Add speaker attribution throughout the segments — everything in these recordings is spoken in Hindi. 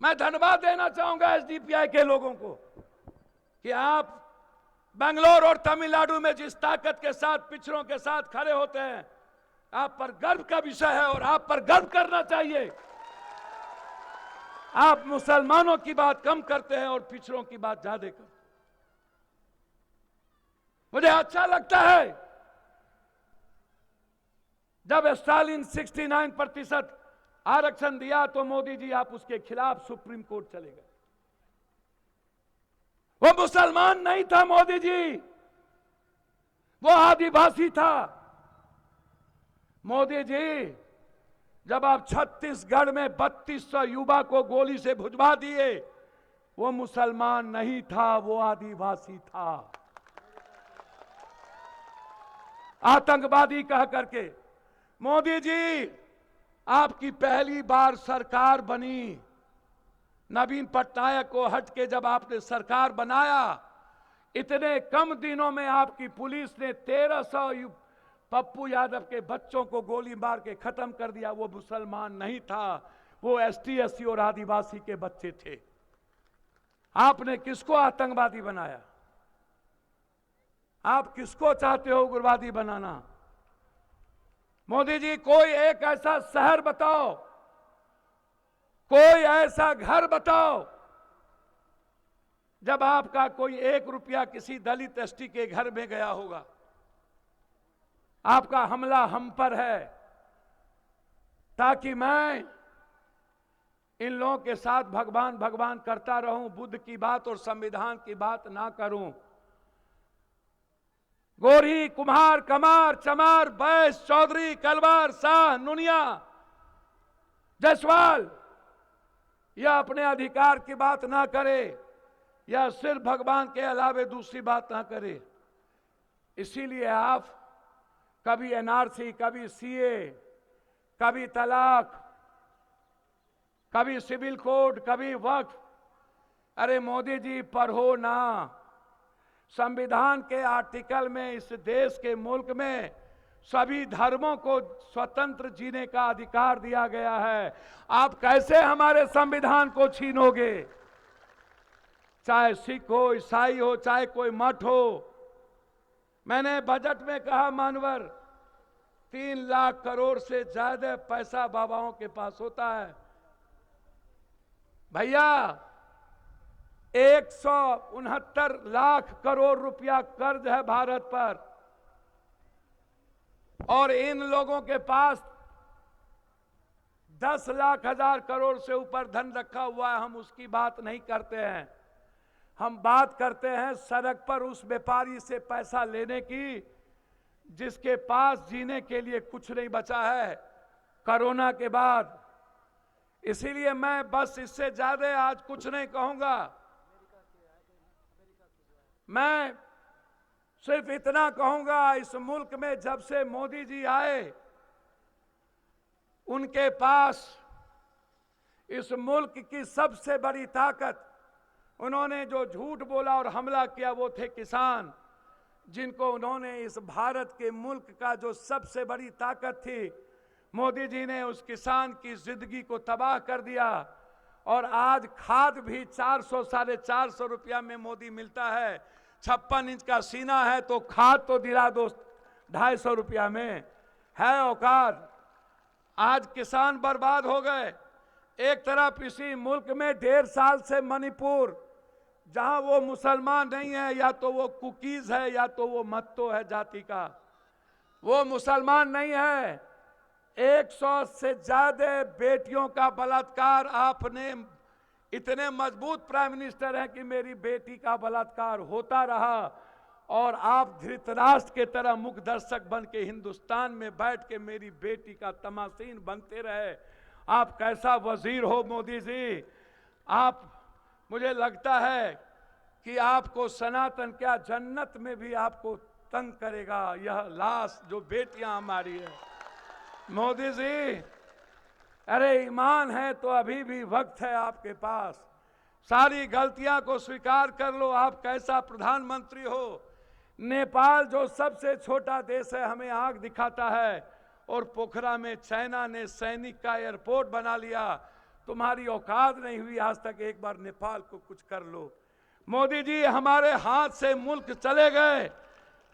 Speaker 1: मैं धन्यवाद देना चाहूंगा एसडीपीआई के लोगों को कि आप बेंगलोर और तमिलनाडु में जिस ताकत के साथ पिछड़ों के साथ खड़े होते हैं, आप पर गर्व का विषय है और आप पर गर्व करना चाहिए। आप मुसलमानों की बात कम करते हैं और पिछड़ों की बात ज्यादा करते हैं। मुझे अच्छा लगता है जब स्टालिन 69% आरक्षण दिया तो मोदी जी आप उसके खिलाफ सुप्रीम कोर्ट चले गए। वो मुसलमान नहीं था मोदी जी, वो आदिवासी था। मोदी जी जब आप छत्तीसगढ़ में 3200 युवा को गोली से भुजवा दिए, वो मुसलमान नहीं था, वो आदिवासी था। आतंकवादी कह करके मोदी जी आपकी पहली बार सरकार बनी, नवीन पटनायक को हटके जब आपने सरकार बनाया, इतने कम दिनों में आपकी पुलिस ने 1300 पप्पू यादव के बच्चों को गोली मार के खत्म कर दिया। वो मुसलमान नहीं था, वो एसटी एससी और आदिवासी के बच्चे थे। आपने किसको आतंकवादी बनाया? आप किसको चाहते हो उग्रवादी बनाना? मोदी जी कोई एक ऐसा शहर बताओ, कोई ऐसा घर बताओ जब आपका कोई 1 रुपया किसी दलित एसटी के घर में गया होगा। आपका हमला हम पर है ताकि मैं इन लोगों के साथ भगवान भगवान करता रहूं, बुद्ध की बात और संविधान की बात ना करूं। गोरी, कुम्हार, कमार, चमार, बैस, चौधरी, कलवार, शाह, नुनिया, जायसवाल या अपने अधिकार की बात ना करे या सिर्फ भगवान के अलावे दूसरी बात ना करे। इसीलिए आप कभी एनआरसी, कभी सीए, कभी तलाक, कभी सिविल कोड, कभी वक्फ। अरे मोदी जी पढ़ो ना, संविधान के आर्टिकल में इस देश के मुल्क में सभी धर्मों को स्वतंत्र जीने का अधिकार दिया गया है। आप कैसे हमारे संविधान को छीनोगे? चाहे सिख हो, ईसाई हो, चाहे कोई मठ हो। मैंने बजट में कहा मानवर 3 लाख करोड़ से ज्यादा पैसा बाबाओं के पास होता है। भैया 169 लाख करोड़ रुपया कर्ज है भारत पर, और इन लोगों के पास 10 लाख हजार करोड़ से ऊपर धन रखा हुआ है। हम उसकी बात नहीं करते हैं, हम बात करते हैं सड़क पर उस व्यापारी से पैसा लेने की जिसके पास जीने के लिए कुछ नहीं बचा है कोरोना के बाद। इसीलिए मैं बस इससे ज्यादा आज कुछ नहीं कहूंगा। मैं सिर्फ इतना कहूंगा, इस मुल्क में जब से मोदी जी आए, उनके पास इस मुल्क की सबसे बड़ी ताकत, उन्होंने जो झूठ बोला और हमला किया वो थे किसान, जिनको उन्होंने इस भारत के मुल्क का जो सबसे बड़ी ताकत थी, मोदी जी ने उस किसान की जिंदगी को तबाह कर दिया। और आज खाद भी 400 साढ़े 400 रुपया में मोदी मिलता है। 56 इंच का सीना है तो खाद तो दिला दो 250 रुपया में, है औकात। आज किसान बर्बाद हो गए। एक तरफ इसी मुल्क में 1.5 साल से मणिपुर, जहां वो मुसलमान नहीं है, या तो वो कुकीज है या तो वो मत्तो है जाति का, वो मुसलमान नहीं है। 100 से ज्यादा बेटियों का बलात्कार, आपने इतने मजबूत प्राइम मिनिस्टर हैं कि मेरी बेटी का बलात्कार होता रहा, और आप धृतराष्ट्र के तरह मुख दर्शक बन के हिंदुस्तान में बैठ के मेरी बेटी का तमाशीन बनते रहे। आप कैसा वजीर हो मोदी जी? आप, मुझे लगता है कि आपको सनातन क्या जन्नत में भी आपको तंग करेगा यह लाश जो बेटियां हमारी है। मोदी जी, अरे ईमान है तो अभी भी वक्त है आपके पास। सारी गलतियां को स्वीकार कर लो। आप कैसा प्रधानमंत्री हो? नेपाल जो सबसे छोटा देश है हमें आंख दिखाता है, और पोखरा में चाइना ने सैनिक का एयरपोर्ट बना लिया, तुम्हारी औकात नहीं हुई आज तक एक बार नेपाल को कुछ कर लो। मोदी जी, हमारे हाथ से मुल्क चले गए।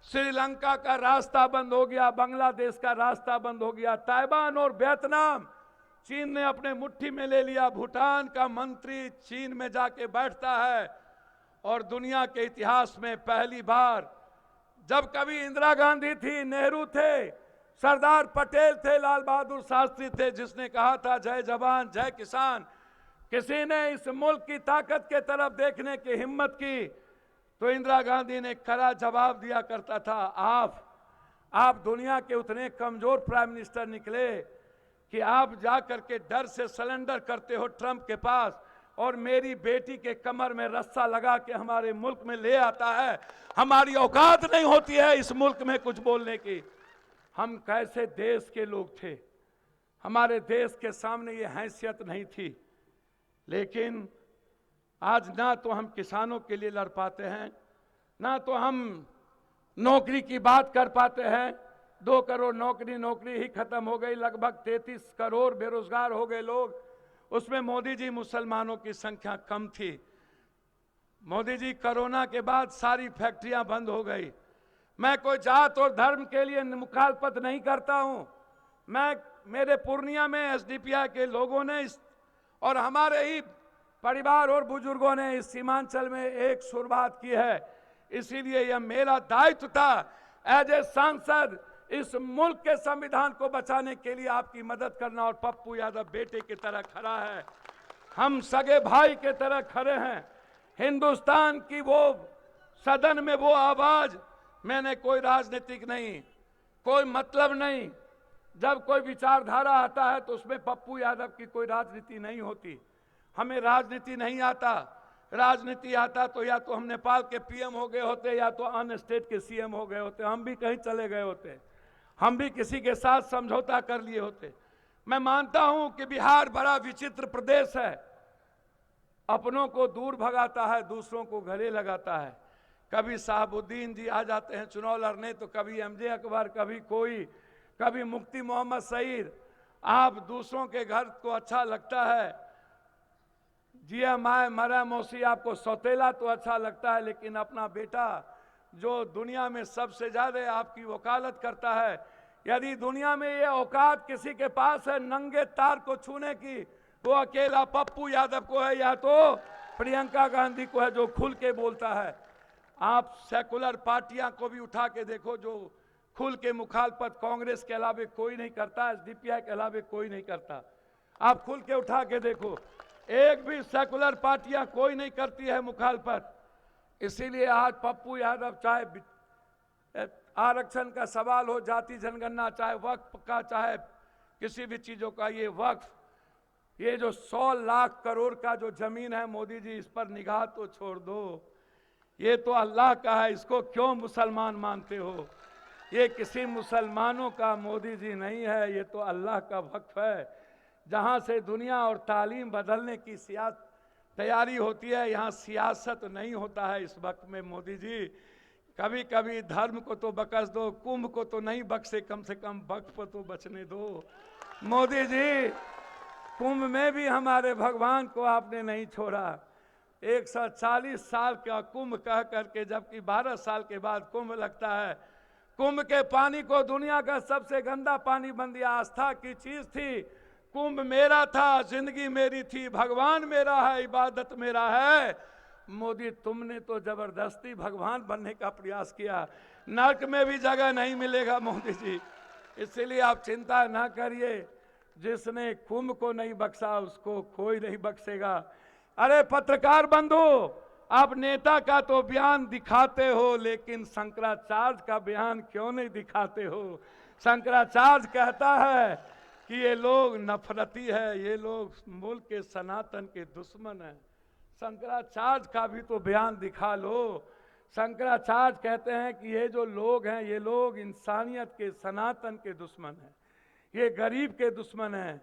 Speaker 1: श्रीलंका का रास्ता बंद हो गया, बांग्लादेश का रास्ता बंद हो गया, ताइवान और वियतनाम चीन ने अपने मुट्ठी में ले लिया। भूटान का मंत्री चीन में जाके बैठता है और दुनिया के इतिहास में पहली बार, जब कभी इंदिरा गांधी थी, नेहरू थे, सरदार पटेल थे, लाल बहादुर शास्त्री थे, जिसने कहा था जय जवान जय किसान, किसी ने इस मुल्क की ताकत के तरफ देखने की हिम्मत की तो इंदिरा गांधी ने कड़ा जवाब दिया करता था, आप दुनिया के उतने कमजोर प्राइम मिनिस्टर निकले कि आप जा करके डर से सरेंडर करते हो ट्रंप के पास और मेरी बेटी के कमर में रस्सा लगा के हमारे मुल्क में ले आता है। हमारी औकात नहीं होती है इस मुल्क में कुछ बोलने की। हम कैसे देश के लोग थे, हमारे देश के सामने ये हैसियत नहीं थी। लेकिन आज ना तो हम किसानों के लिए लड़ पाते हैं, ना तो हम नौकरी की बात कर पाते हैं। 2 करोड़ नौकरी ही खत्म हो गई, लगभग 33 करोड़ बेरोजगार हो गए लोग। उसमें मोदी जी मुसलमानों की संख्या कम थी। मोदी जी कोरोना के बाद सारी फैक्ट्रियां बंद हो गई। मैं कोई जात और धर्म के लिए मुखालफत नहीं करता हूं। मेरे पूर्णिया में एसडीपीआई के लोगों ने और हमारे ही परिवार और बुजुर्गों ने इस सीमांचल में एक शुरुआत की है। इसीलिए यह मेरा दायित्व था एज ए सांसद इस मुल्क के संविधान को बचाने के लिए आपकी मदद करना। और पप्पू यादव बेटे की तरह खड़ा है, हम सगे भाई के तरह खड़े हैं। हिंदुस्तान की वो सदन में वो आवाज, मैंने कोई राजनीतिक नहीं, कोई मतलब नहीं। जब कोई विचारधारा आता है तो उसमें पप्पू यादव की कोई राजनीति नहीं होती। हमें राजनीति नहीं आता। राजनीति आता तो या तो हम नेपाल के पीएम हो गए होते या तो अन्य स्टेट के सीएम हो गए होते, हम भी कहीं चले गए होते, हम भी किसी के साथ समझौता कर लिए होते। मैं मानता हूं कि बिहार बड़ा विचित्र प्रदेश है, अपनों को दूर भगाता है, दूसरों को गले लगाता है। कभी साहबुद्दीन जी आ जाते हैं चुनाव लड़ने तो कभी एमजे अकबर, कभी कोई, कभी मुफ्ती मोहम्मद सईद। आप दूसरों के घर को अच्छा लगता है, जिया माए मरा मौसी आपको सौतेला तो अच्छा लगता है, लेकिन अपना बेटा जो दुनिया में सबसे ज्यादा आपकी वकालत करता है, यदि दुनिया में ये औकात किसी के पास है नंगे तार को छूने की, वो अकेला पप्पू यादव को है या तो प्रियंका गांधी को है जो खुल के बोलता है। आप सेकुलर पार्टियां को भी उठा के देखो, जो खुल के मुखालफत कांग्रेस के अलावे कोई नहीं करता, एसडीपीआई के अलावे कोई नहीं करता। आप खुल के उठा के देखो, एक भी सेकुलर पार्टियां कोई नहीं करती है मुखालफत। इसीलिए आज पप्पू यादव, चाहे आरक्षण का सवाल हो, जाति जनगणना, चाहे वक्फ का, चाहे किसी भी चीजों का, ये वक्फ, ये जो 100 लाख करोड़ का जो जमीन है, मोदी जी इस पर निगाह तो छोड़ दो। ये तो अल्लाह का है, इसको क्यों मुसलमान मानते हो? ये किसी मुसलमानों का मोदी जी नहीं है, ये तो अल्लाह का वक्फ है, जहां से दुनिया और तालीम बदलने की तैयारी होती है। यहाँ सियासत नहीं होता है इस वक्त में। मोदी जी कभी कभी धर्म को तो बख्श दो, कुंभ को तो नहीं बख्शे, कम से कम वक्फ को तो बचने दो। मोदी जी, कुंभ में भी हमारे भगवान को आपने नहीं छोड़ा। 140 साल का कुंभ कह करके, जबकि 12 साल के बाद कुंभ लगता है। कुंभ के पानी को दुनिया का सबसे गंदा पानी बन दिया। आस्था की चीज थी, कुंभ मेरा था, जिंदगी मेरी थी, भगवान मेरा है, इबादत मेरा है। मोदी, तुमने तो जबरदस्ती भगवान बनने का प्रयास किया, नर्क में भी जगह नहीं मिलेगा मोदी जी। इसलिए आप चिंता ना करिए, जिसने कुंभ को नहीं बख्शा उसको कोई नहीं बख्शेगा। अरे पत्रकार बंधु, आप नेता का तो बयान दिखाते हो, लेकिन शंकराचार्य का बयान क्यों नहीं दिखाते हो? शंकराचार्य कहता है कि ये लोग नफरती है, ये लोग मुल्क के सनातन के दुश्मन हैं। शंकराचार्य का भी तो बयान दिखा लो। शंकराचार्य कहते हैं कि ये जो लोग हैं, ये लोग इंसानियत के, सनातन के दुश्मन हैं, ये गरीब के दुश्मन हैं,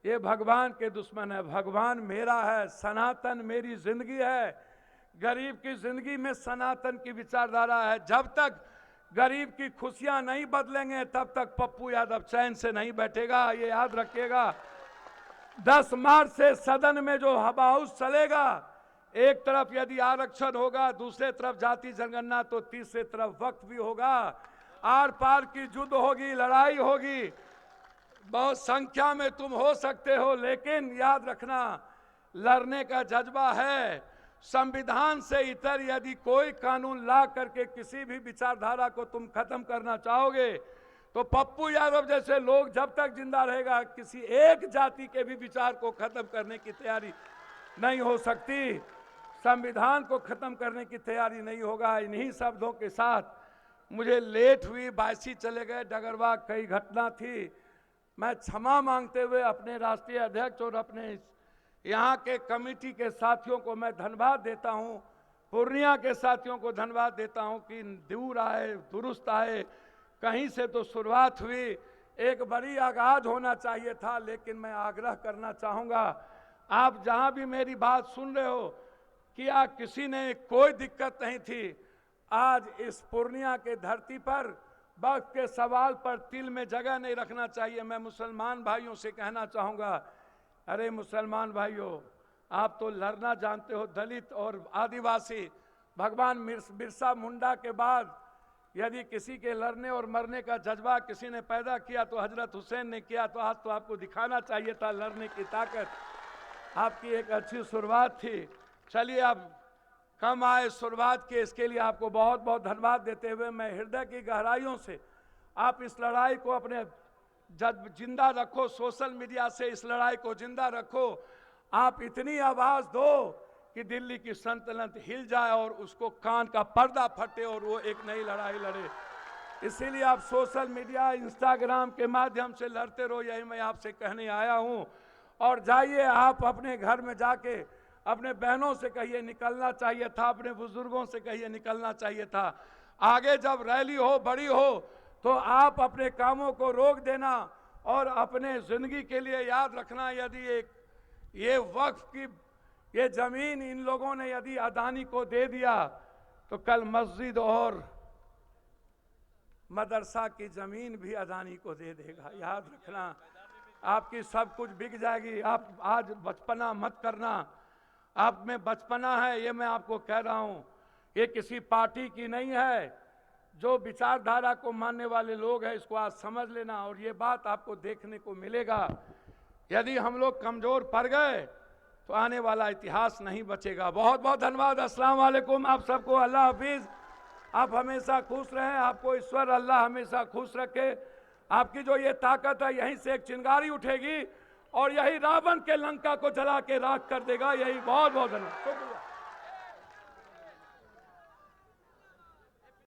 Speaker 1: ये भगवान के दुश्मन है। भगवान मेरा है, सनातन मेरी जिंदगी है, गरीब की जिंदगी में सनातन की विचारधारा है। जब तक गरीब की खुशियां नहीं बदलेंगे तब तक पप्पू यादव चैन से नहीं बैठेगा, ये याद रखिएगा। 10 मार्च से सदन में जो हवाउस चलेगा, एक तरफ यदि आरक्षण होगा, दूसरे तरफ जाति जनगणना, तो तीसरे तरफ वक्त भी होगा। आर पार की युद्ध होगी, लड़ाई होगी। बहुत संख्या में तुम हो सकते हो, लेकिन याद रखना लड़ने का जज्बा है। संविधान से इतर यदि कोई कानून ला करके किसी भी विचारधारा को तुम खत्म करना चाहोगे, तो पप्पू यादव जैसे लोग जब तक जिंदा रहेगा, किसी एक जाति के भी विचार को खत्म करने की तैयारी नहीं हो सकती। संविधान को खत्म करने की तैयारी नहीं होगा। इन्हीं शब्दों के साथ मुझे लेट हुई, बायसी चले गए, डगरवा कई घटना थी। मैं क्षमा मांगते हुए अपने राष्ट्रीय अध्यक्ष और अपने यहाँ के कमेटी के साथियों को मैं धन्यवाद देता हूँ। पूर्णिया के साथियों को धन्यवाद देता हूँ कि दूर आए, दुरुस्त आए। कहीं से तो शुरुआत हुई, एक बड़ी आगाज होना चाहिए था, लेकिन मैं आग्रह करना चाहूँगा, आप जहाँ भी मेरी बात सुन रहे हो, क्या किसी ने कोई दिक्कत नहीं थी। आज इस पूर्णिया के धरती पर वक्त के सवाल पर तिल में जगह नहीं रखना चाहिए। मैं मुसलमान भाइयों से कहना चाहूँगा, अरे मुसलमान भाइयों, आप तो लड़ना जानते हो, दलित और आदिवासी। भगवान बिरसा मुंडा के बाद यदि किसी के लड़ने और मरने का जज्बा किसी ने पैदा किया तो हजरत हुसैन ने किया। तो आज तो आपको दिखाना चाहिए था लड़ने की ताकत। आपकी एक अच्छी शुरुआत थी। चलिए, अब कम आए शुरुआत की, इसके लिए आपको बहुत बहुत धन्यवाद देते हुए मैं हृदय की गहराइयों से आप इस लड़ाई को अपने जिंदा रखो, सोशल मीडिया से इस लड़ाई को जिंदा रखो। आप इतनी आवाज दो कि दिल्ली की सल्तनत हिल जाए और उसको कान का पर्दा फटे और वो एक नई लड़ाई लड़े। इसीलिए आप सोशल मीडिया, इंस्टाग्राम के माध्यम से लड़ते रहो, यही मैं आपसे कहने आया हूं। और जाइए, आप अपने घर में जाके अपने बहनों से कहिए निकलना चाहिए था, अपने बुजुर्गों से कहिए निकलना चाहिए था। आगे जब रैली हो, बड़ी हो, तो आप अपने कामों को रोक देना और अपने जिंदगी के लिए याद रखना, यदि ये वक्फ की ये जमीन इन लोगों ने यदि अदानी को दे दिया, तो कल मस्जिद और मदरसा की जमीन भी अदानी को दे देगा। याद रखना, आपकी सब कुछ बिक जाएगी। आप आज बचपना मत करना, आप में बचपना है, ये मैं आपको कह रहा हूं। ये किसी पार्टी की नहीं है। जो विचारधारा को मानने वाले लोग हैं, इसको आज समझ लेना। और ये बात आपको देखने को मिलेगा, यदि हम लोग कमजोर पड़ गए तो आने वाला इतिहास नहीं बचेगा। बहुत बहुत धन्यवाद। अस्सलाम वालेकुम आप सबको। अल्लाह हाफिज। आप हमेशा खुश रहें, आपको ईश्वर अल्लाह हमेशा खुश रखे। आपकी जो ये ताकत है, यहीं से एक चिंगारी उठेगी और यही रावण के लंका को जला के राख कर देगा। यही बहुत बहुत धन्यवाद।